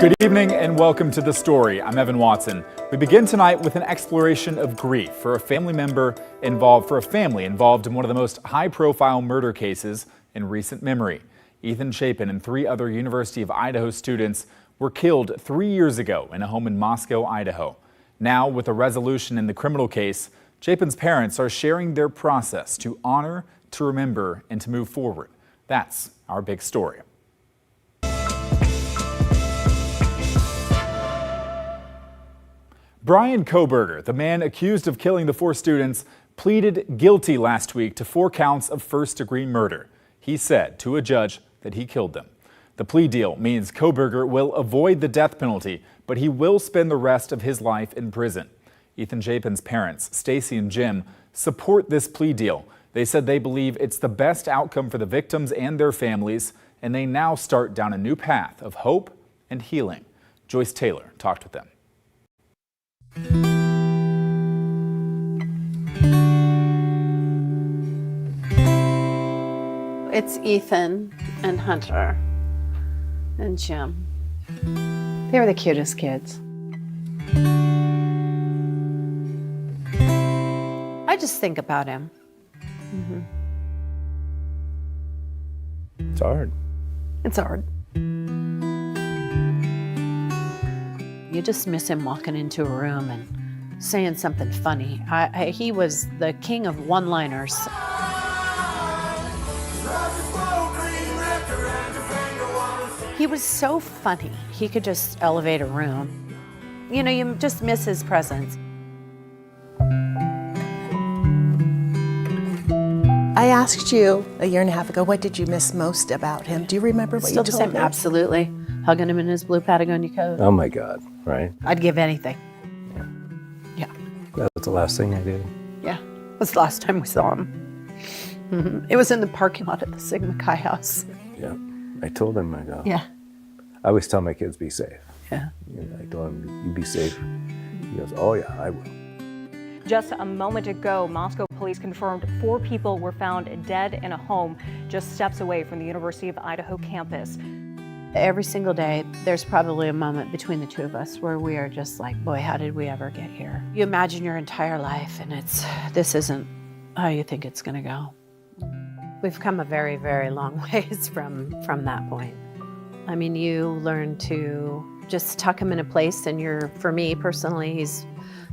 Good evening and welcome to The Story. I'm Evan Watson. We begin tonight with an exploration of grief for a family involved in one of the most high-profile murder cases in recent memory. Ethan Chapin and 3 other University of Idaho students were killed 3 years ago in a home in Moscow, Idaho. Now, with a resolution in the criminal case, Chapin's parents are sharing their process to honor, to remember, and to move forward. That's our big story. Bryan Kohberger, the man accused of killing the 4 students, pleaded guilty last week to 4 counts of first-degree murder. He said to a judge that he killed them. The plea deal means Kohberger will avoid the death penalty, but he will spend the rest of his life in prison. Ethan Chapin's parents, Stacy and Jim, support this plea deal. They said they believe it's the best outcome for the victims and their families, and they now start down a new path of hope and healing. Joyce Taylor talked with them. It's Ethan and Hunter and Jim. They were the cutest kids. I just think about him. It's hard. It's hard. You just miss him walking into a room and saying something funny. He was the king of one-liners. He was so funny. He could just elevate a room. You know, you just miss his presence. I asked you a year and a half ago, what did you miss most about him? Do you remember what Still you the told same, me? absolutely. Hugging him in his blue Patagonia coat. Oh my God, right? I'd give anything. Yeah. That's the last thing I did. Yeah. That's the last time we saw him. It was in the parking lot at the Sigma Chi house. Yeah. I told him, I go. Yeah. I always tell my kids, be safe. Yeah. I told him, you be safe. He goes, oh yeah, I will. Just a moment ago, Moscow police confirmed 4 people were found dead in a home just steps away from the University of Idaho campus. Every single day, there's probably a moment between the 2 of us where we are just like, boy, how did we ever get here? You imagine your entire life and this isn't how you think it's gonna go. We've come a very, very long ways from that point. I mean, you learn to just tuck him in a place, and for me personally, he's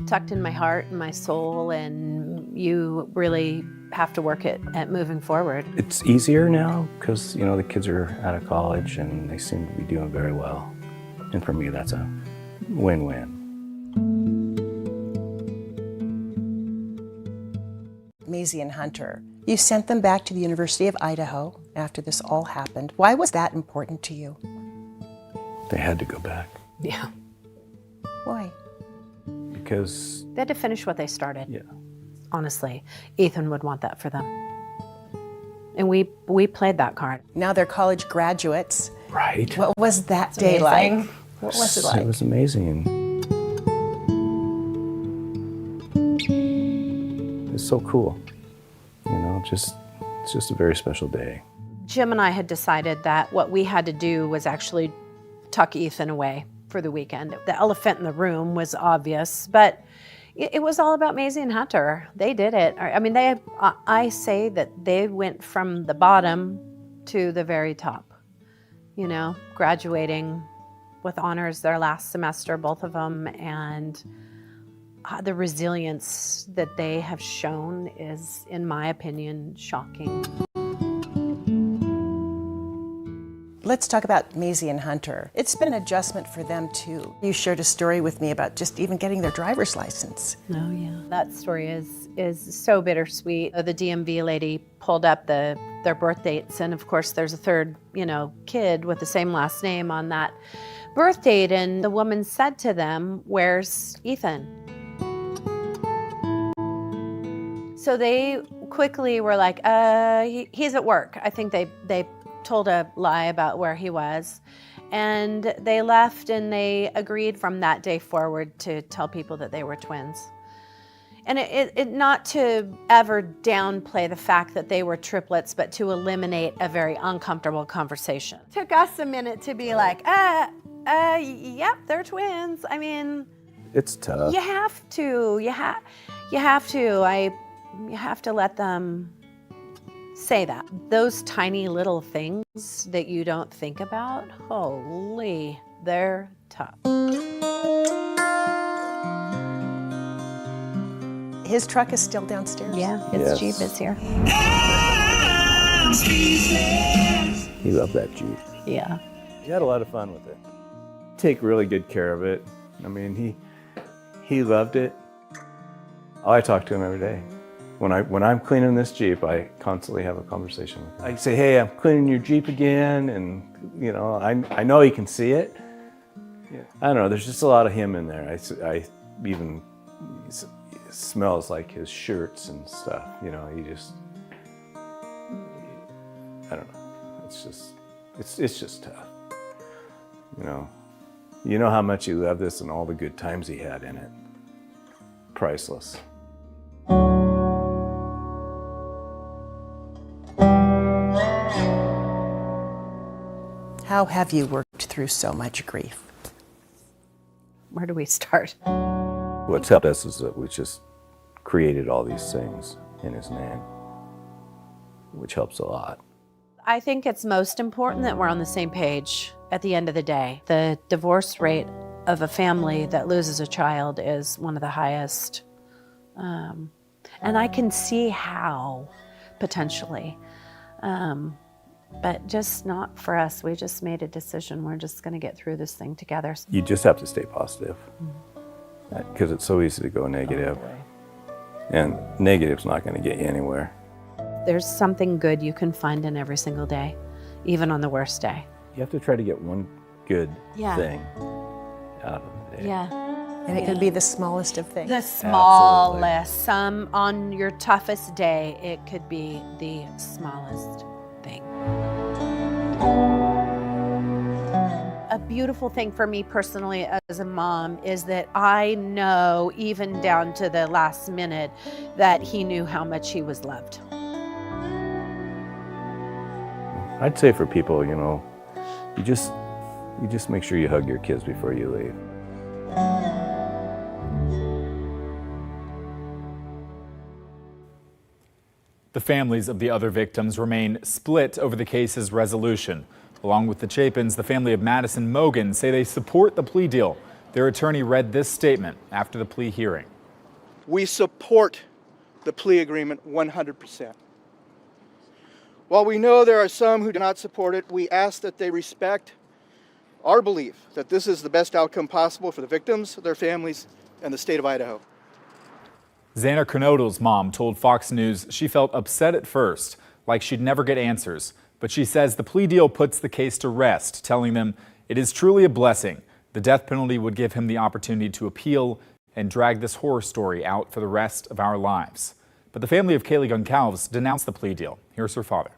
tucked in my heart and my soul, and you really have to work at moving forward. It's easier now because, you know, the kids are out of college and they seem to be doing very well. And for me, that's a win-win. Maisie and Hunter, you sent them back to the University of Idaho after this all happened. Why was that important to you? They had to go back. Yeah. Why? Because, They had to finish what they started. yeah. Honestly, Ethan would want that for them. And we played that card. Now they're college graduates. Right. What was that day like? amazing. What was it like? It was amazing. It's so cool. You know, it's just a very special day. Jim and I had decided that what we had to do was actually tuck Ethan away for the weekend. The elephant in the room was obvious, but it was all about Maisie and Hunter. They did it. I mean, I say that they went from the bottom to the very top, you know, graduating with honors their last semester, both of them, and the resilience that they have shown is, in my opinion, shocking. Let's talk about Maisie and Hunter. It's been an adjustment for them too. You shared a story with me about just even getting their driver's license. Oh yeah, that story is so bittersweet. The DMV lady pulled up their birth dates, and of course there's a third, you know, kid with the same last name on that birth date, and the woman said to them, "Where's Ethan?" So they quickly were like, he's at work. I think they told a lie about where he was, and they left, and they agreed from that day forward to tell people that they were twins. And it not to ever downplay the fact that they were triplets, but to eliminate a very uncomfortable conversation. Took us a minute to be like, Yep, they're twins. I mean, It's tough. you have to. You have to. You have to let them say that. Those tiny little things that you don't think about, holy, they're tough. His truck is still downstairs. Yeah, his Yes. Jeep is here. He loved that Jeep. Yeah. He had a lot of fun with it. Take really good care of it. I mean, he loved it. I talk to him every day. When I'm cleaning this Jeep, I constantly have a conversation with him. I say, hey, I'm cleaning your Jeep again, and you know, I know he can see it. Yeah. I don't know. There's just a lot of him in there. I even it smells like his shirts and stuff. You know, I don't know. It's just tough. You know how much he loved this and all the good times he had in it. Priceless. How have you worked through so much grief? Where do we start? What's helped us is that we just created all these things in his name, which helps a lot. I think it's most important that we're on the same page at the end of the day. The divorce rate of a family that loses a child is one of the highest. And I can see how, potentially. But just not for us. We just made a decision. We're just going to get through this thing together. You just have to stay positive, because it's so easy to go negative. And negative's not going to get you anywhere. There's something good you can find in every single day, even on the worst day. You have to try to get one good Yeah. thing out of the day. Yeah. And it can be the smallest of things. The smallest. On your toughest day, it could be the smallest thing. A beautiful thing for me personally as a mom is that I know, even down to the last minute, that he knew how much he was loved. I'd say for people, you just make sure you hug your kids before you leave. The families of the other victims remain split over the case's resolution. Along with the Chapins, the family of Madison Mogan say they support the plea deal. Their attorney read this statement after the plea hearing. We support the plea agreement 100%. While we know there are some who do not support it, we ask that they respect our belief that this is the best outcome possible for the victims, their families, and the state of Idaho. Xana Kernodle's mom told Fox News she felt upset at first, like she'd never get answers. But she says the plea deal puts the case to rest, telling them it is truly a blessing. The death penalty would give him the opportunity to appeal and drag this horror story out for the rest of our lives. But the family of Kaylee Goncalves denounced the plea deal. Here's her father.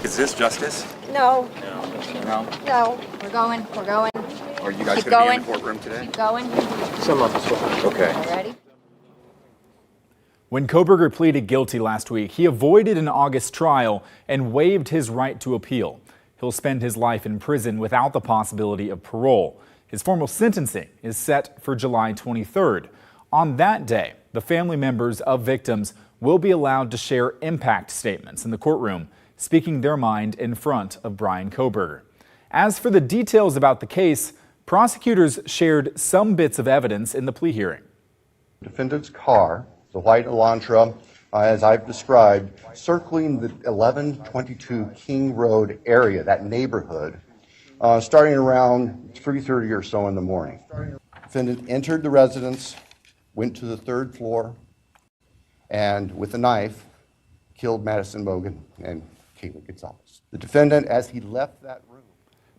Is this justice? No, No? no, we're going. Are you guys Keep going to be in going. the courtroom today? Keep going. Okay. Ready? When Kohberger pleaded guilty last week, he avoided an August trial and waived his right to appeal. He'll spend his life in prison without the possibility of parole. His formal sentencing is set for July 23rd. On that day, the family members of victims will be allowed to share impact statements in the courtroom, speaking their mind in front of Bryan Kohberger. As for the details about the case, prosecutors shared some bits of evidence in the plea hearing. Defendant's car, the white Elantra, as I've described, circling the 1122 King Road area, that neighborhood, starting around 3:30 or so in the morning. Defendant entered the residence, went to the third floor, and with a knife, killed Madison Mogan and Kaylee Goncalves. The defendant, as he left that room.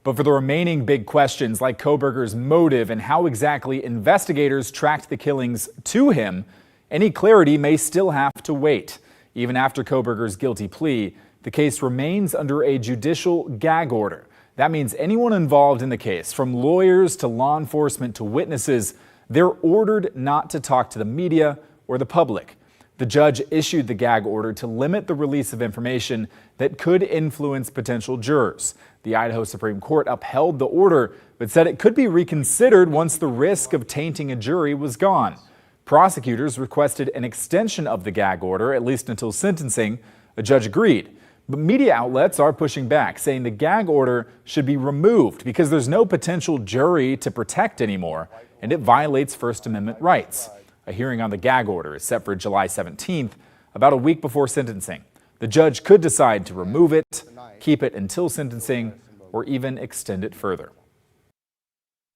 But for the remaining big questions like Kohberger's motive and how exactly investigators tracked the killings to him, any clarity may still have to wait. Even after Kohberger's guilty plea, the case remains under a judicial gag order. That means anyone involved in the case, from lawyers to law enforcement to witnesses, they're ordered not to talk to the media or the public. The judge issued the gag order to limit the release of information that could influence potential jurors. The Idaho Supreme Court upheld the order, but said it could be reconsidered once the risk of tainting a jury was gone. Prosecutors requested an extension of the gag order, at least until sentencing. A judge agreed. But media outlets are pushing back, saying the gag order should be removed because there's no potential jury to protect anymore, and it violates First Amendment rights. A hearing on the gag order is set for July 17th, about a week before sentencing. The judge could decide to remove it, keep it until sentencing, or even extend it further.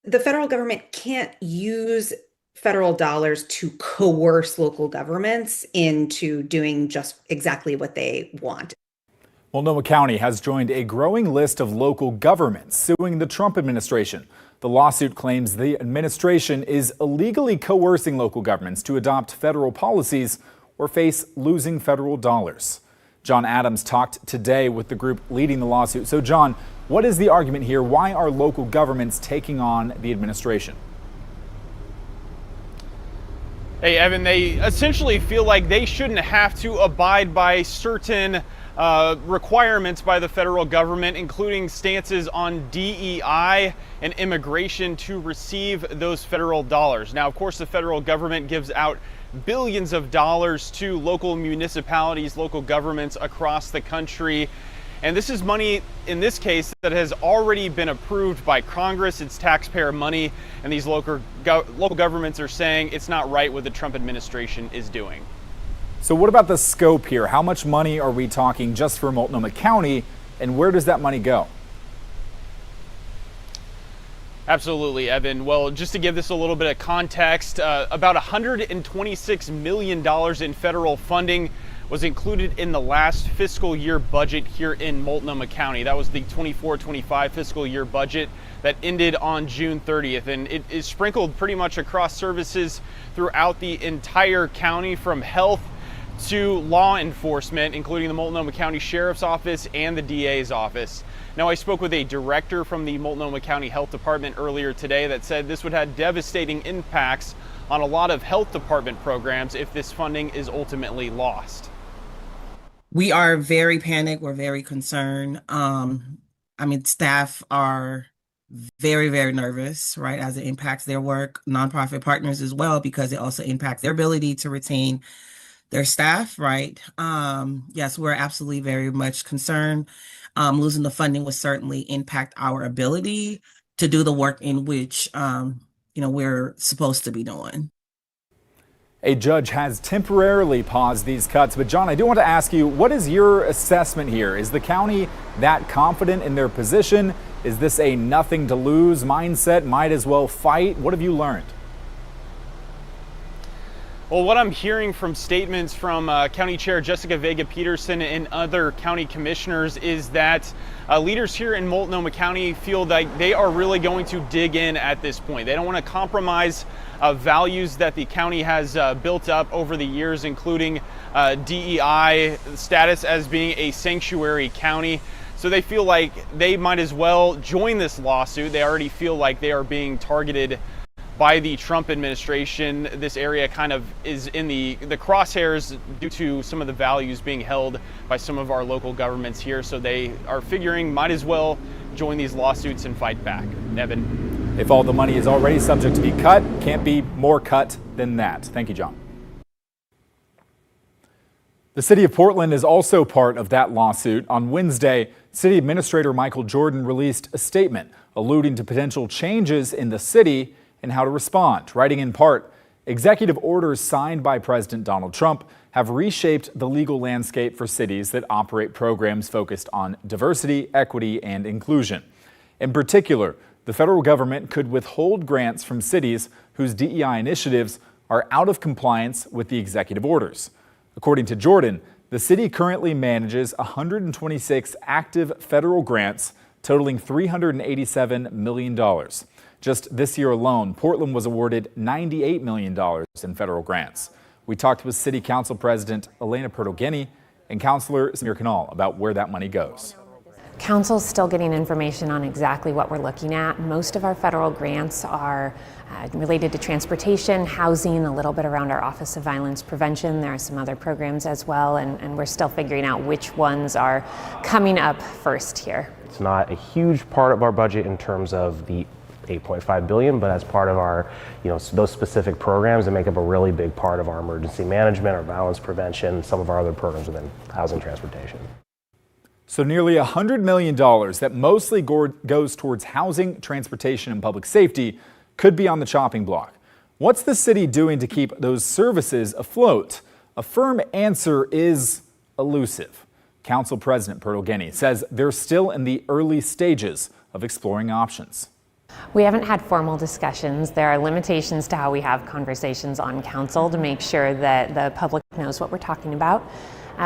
The federal government can't use federal dollars to coerce local governments into doing just exactly what they want. Multnomah County has joined a growing list of local governments suing the Trump administration. The lawsuit claims the administration is illegally coercing local governments to adopt federal policies or face losing federal dollars. John Adams talked today with the group leading the lawsuit. So, John, what is the argument here? Why are local governments taking on the administration? Hey, Evan, they essentially feel like they shouldn't have to abide by certain requirements by the federal government, including stances on DEI and immigration to receive those federal dollars. Now, of course, the federal government gives out billions of dollars to local municipalities, local governments across the country. And this is money, in this case, that has already been approved by Congress. It's taxpayer money, and these local governments are saying it's not right what the Trump administration is doing. So what about the scope here? How much money are we talking just for Multnomah County, and where does that money go? Absolutely, Evan. Well, just to give this a little bit of context, about $126 million in federal funding was included in the last fiscal year budget here in Multnomah County. That was the 24-25 fiscal year budget that ended on June 30th. And it is sprinkled pretty much across services throughout the entire county, from health to law enforcement, including the Multnomah County Sheriff's Office and the DA's office. Now, I spoke with a director from the Multnomah County Health Department earlier today that said this would have devastating impacts on a lot of health department programs if this funding is ultimately lost. We are very panicked. We're very concerned. Staff are very, very nervous, right, as it impacts their work. Nonprofit partners as well, because it also impacts their ability to retain their staff, right? Yes, we're absolutely very much concerned. Losing the funding would certainly impact our ability to do the work in which, we're supposed to be doing. A judge has temporarily paused these cuts. But John, I do want to ask you, what is your assessment here? Is the county that confident in their position? Is this a nothing to lose mindset? Might as well fight? What have you learned? Well, what I'm hearing from statements from County Chair Jessica Vega Peterson and other county commissioners is that leaders here in Multnomah County feel like they are really going to dig in at this point. They don't want to compromise values that the county has built up over the years, including DEI status as being a sanctuary county. So they feel like they might as well join this lawsuit. They already feel like they are being targeted by the Trump administration. This area kind of is in the crosshairs due to some of the values being held by some of our local governments here. So they are figuring might as well join these lawsuits and fight back. Evan. If all the money is already subject to be cut, can't be more cut than that. Thank you, John. The city of Portland is also part of that lawsuit. On Wednesday, City Administrator Michael Jordan released a statement alluding to potential changes in the city and how to respond, writing in part, executive orders signed by President Donald Trump have reshaped the legal landscape for cities that operate programs focused on diversity, equity, and inclusion. In particular, the federal government could withhold grants from cities whose DEI initiatives are out of compliance with the executive orders. According to Jordan, the city currently manages 126 active federal grants totaling $387 million. Just this year alone, Portland was awarded $98 million in federal grants. We talked with City Council President Elena Pertogeni and Councilor Samir Kanal about where that money goes. Council's still getting information on exactly what we're looking at. Most of our federal grants are related to transportation, housing, a little bit around our Office of Violence Prevention. There are some other programs as well, and we're still figuring out which ones are coming up first here. It's not a huge part of our budget in terms of the $8.5 billion, but as part of our, those specific programs that make up a really big part of our emergency management, our violence prevention, some of our other programs within housing and transportation. So nearly $100 million that mostly goes towards housing, transportation, and public safety could be on the chopping block. What's the city doing to keep those services afloat? A firm answer is elusive. Council President Pertolgeni says they're still in the early stages of exploring options. We haven't had formal discussions. There are limitations to how we have conversations on council to make sure that the public knows what we're talking about.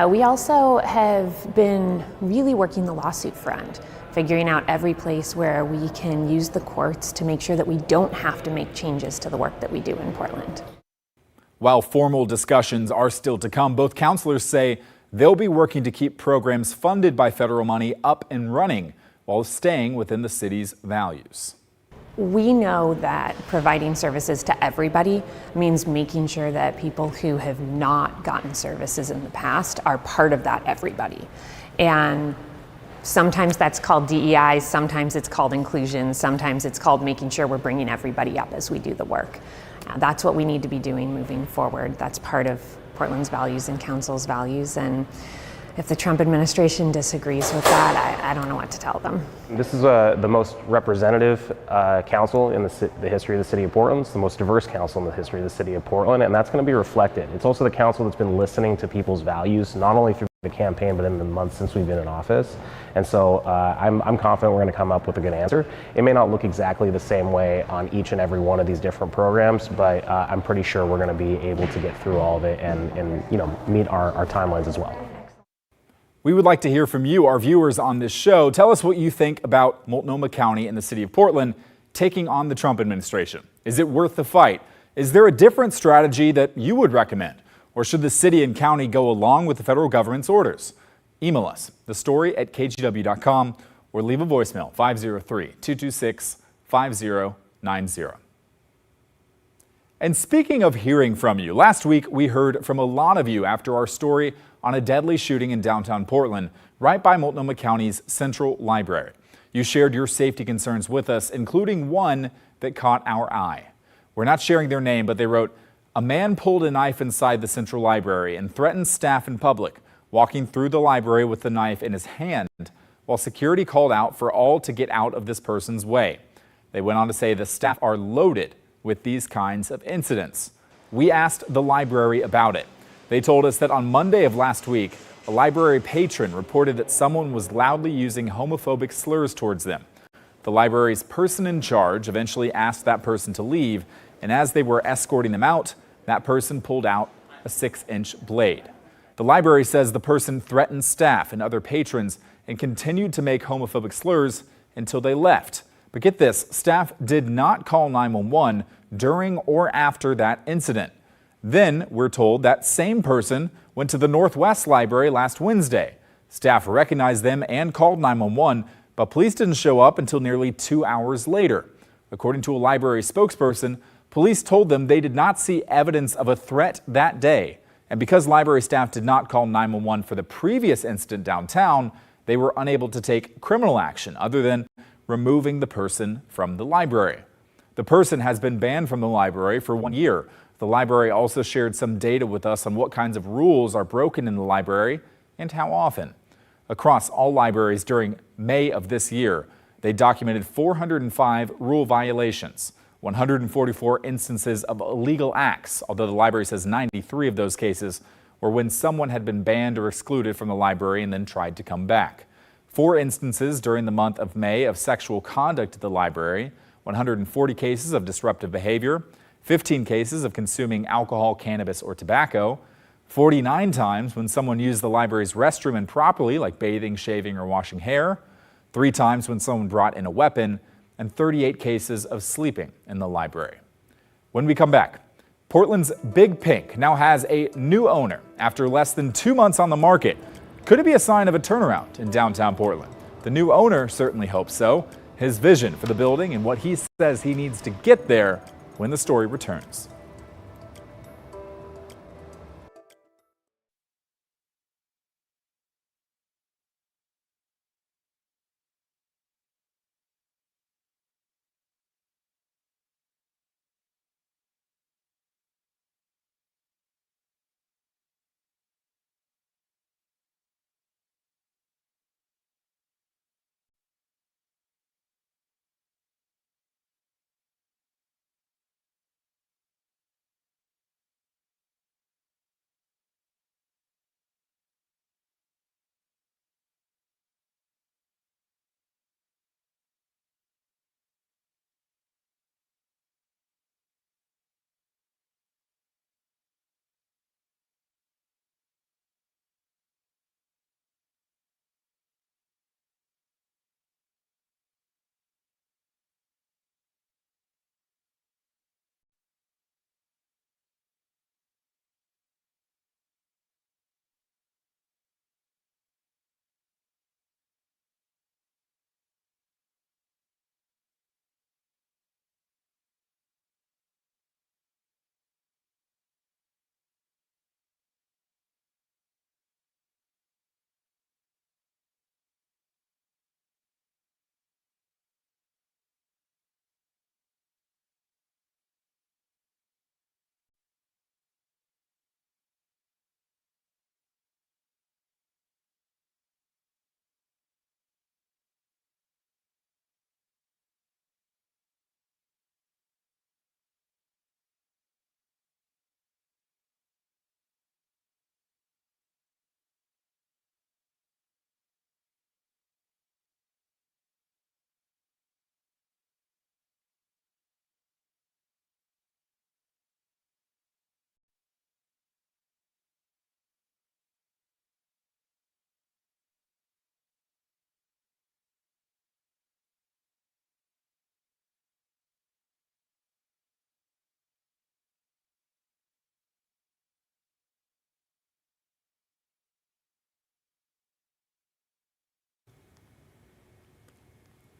We also have been really working the lawsuit front, figuring out every place where we can use the courts to make sure that we don't have to make changes to the work that we do in Portland. While formal discussions are still to come, both councilors say they'll be working to keep programs funded by federal money up and running while staying within the city's values. We know that providing services to everybody means making sure that people who have not gotten services in the past are part of that everybody. And sometimes that's called DEI, sometimes it's called inclusion, sometimes it's called making sure we're bringing everybody up as we do the work. That's what we need to be doing moving forward. That's part of Portland's values and council's values. And if the Trump administration disagrees with that, I don't know what to tell them. This is the most representative council in the history of the city of Portland. It's the most diverse council in the history of the city of Portland, and that's going to be reflected. It's also the council that's been listening to people's values, not only through the campaign, but in the months since we've been in office. And so I'm confident we're going to come up with a good answer. It may not look exactly the same way on each and every one of these different programs, but I'm pretty sure we're going to be able to get through all of it and meet our timelines as well. We would like to hear from you, our viewers on this show. Tell us what you think about Multnomah County and the city of Portland taking on the Trump administration. Is it worth the fight? Is there a different strategy that you would recommend? Or should the city and county go along with the federal government's orders? Email us, thestory@kgw.com, or leave a voicemail, 503-226-5090. And speaking of hearing from you, last week we heard from a lot of you after our story on a deadly shooting in downtown Portland, right by Multnomah County's Central Library. You shared your safety concerns with us, including one that caught our eye. We're not sharing their name, but they wrote, "A man pulled a knife inside the Central Library and threatened staff in public, walking through the library with the knife in his hand, while security called out for all to get out of this person's way." They went on to say the staff are loaded with these kinds of incidents. We asked the library about it. They told us that on Monday of last week, a library patron reported that someone was loudly using homophobic slurs towards them. The library's person in charge eventually asked that person to leave, and as they were escorting them out, that person pulled out a 6-inch blade. The library says the person threatened staff and other patrons and continued to make homophobic slurs until they left. But get this, staff did not call 911 during or after that incident. Then we're told that same person went to the Northwest Library last Wednesday. Staff recognized them and called 911, but police didn't show up until nearly 2 hours later. According to a library spokesperson, police told them they did not see evidence of a threat that day. And because library staff did not call 911 for the previous incident downtown, they were unable to take criminal action other than removing the person from the library. The person has been banned from the library for 1 year. The library also shared some data with us on what kinds of rules are broken in the library and how often. Across all libraries during May of this year, they documented 405 rule violations, 144 instances of illegal acts, although the library says 93 of those cases were when someone had been banned or excluded from the library and then tried to come back. 4 instances during the month of May of sexual conduct at the library, 140 cases of disruptive behavior, 15 cases of consuming alcohol, cannabis, or tobacco, 49 times when someone used the library's restroom improperly, like bathing, shaving, or washing hair, 3 times when someone brought in a weapon, and 38 cases of sleeping in the library. When we come back, Portland's Big Pink now has a new owner after less than 2 months on the market. Could it be a sign of a turnaround in downtown Portland? The new owner certainly hopes so. His vision for the building and what he says he needs to get there when the story returns.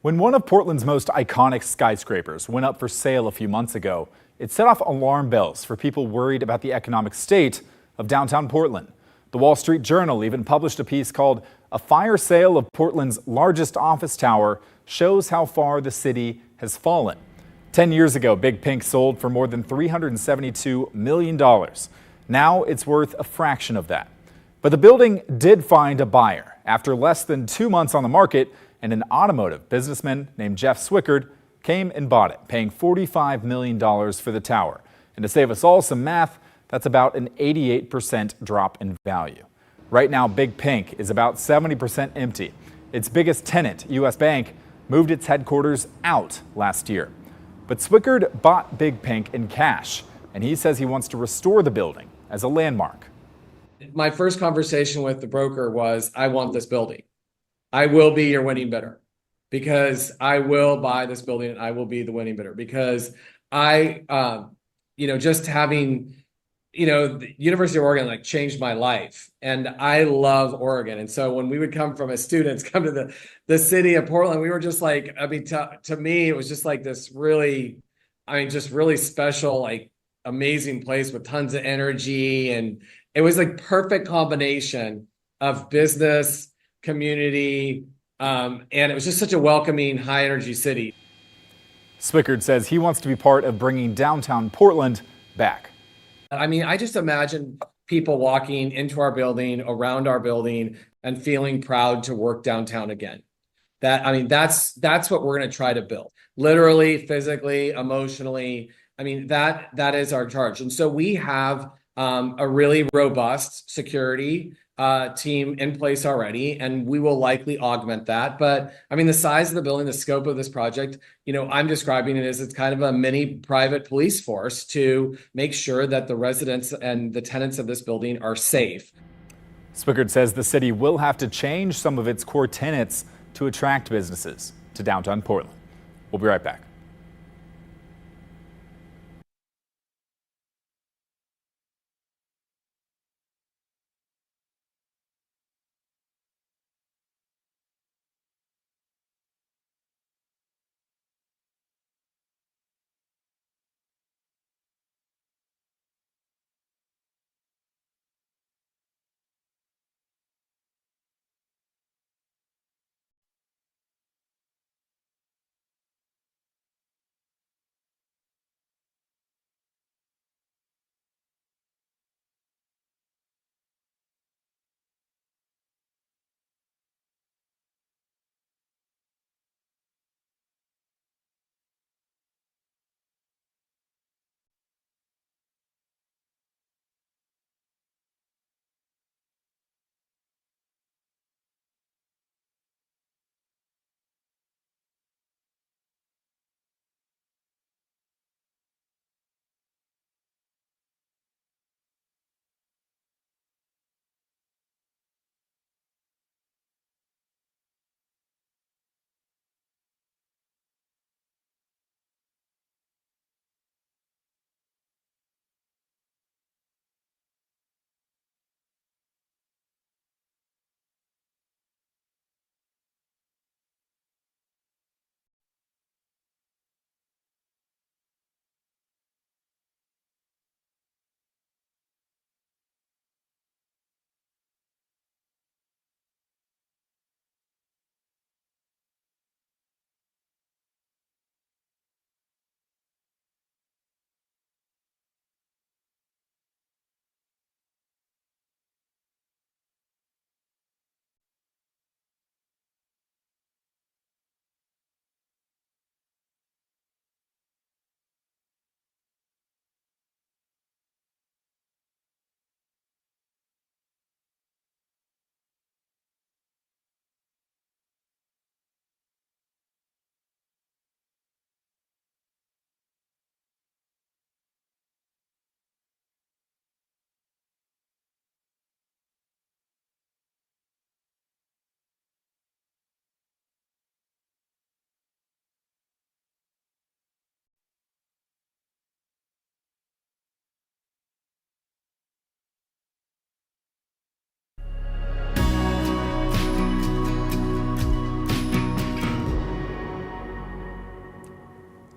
When one of Portland's most iconic skyscrapers went up for sale a few months ago, it set off alarm bells for people worried about the economic state of downtown Portland. The Wall Street Journal even published a piece called "A Fire Sale of Portland's Largest Office Tower Shows How Far the City Has Fallen." 10 years ago, Big Pink sold for more than $372 million. Now it's worth a fraction of that. But the building did find a buyer after less than 2 months on the market, and an automotive businessman named Jeff Swickard came and bought it, paying $45 million for the tower. And to save us all some math, that's about an 88% drop in value. Right now, Big Pink is about 70% empty. Its biggest tenant, U.S. Bank, moved its headquarters out last year. But Swickard bought Big Pink in cash, and he says he wants to restore the building as a landmark. My first conversation with the broker was, I want this building. I will be your winning bidder because I will buy this building and I will be the winning bidder because just having, the University of Oregon changed my life and I love Oregon. And so when we would come from as students, come to the city of Portland, we were just to me, it was just this really, just really special, amazing place with tons of energy. And it was perfect combination of business, community, and it was just such a welcoming, high energy city. Swickard says he wants to be part of bringing downtown Portland back. I just imagine people walking into our building, around our building, and feeling proud to work downtown again. That's what we're going to try to build. Literally, physically, emotionally. That is our charge. And so we have a really robust security team in place already, and we will likely augment that. But the size of the building, the scope of this project, I'm describing it as it's kind of a mini private police force to make sure that the residents and the tenants of this building are safe. Swickard says the city will have to change some of its core tenets to attract businesses to downtown Portland. We'll be right back.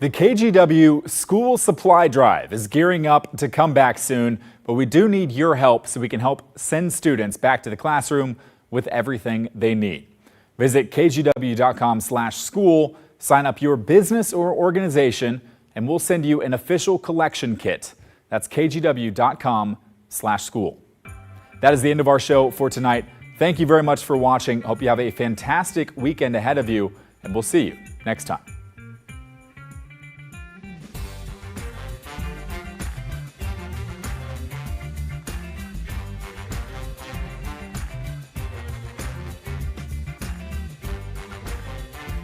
The KGW School Supply Drive is gearing up to come back soon, but we do need your help so we can help send students back to the classroom with everything they need. Visit kgw.com/school, sign up your business or organization, and we'll send you an official collection kit. That's kgw.com/school. That is the end of our show for tonight. Thank you very much for watching. Hope you have a fantastic weekend ahead of you, and we'll see you next time.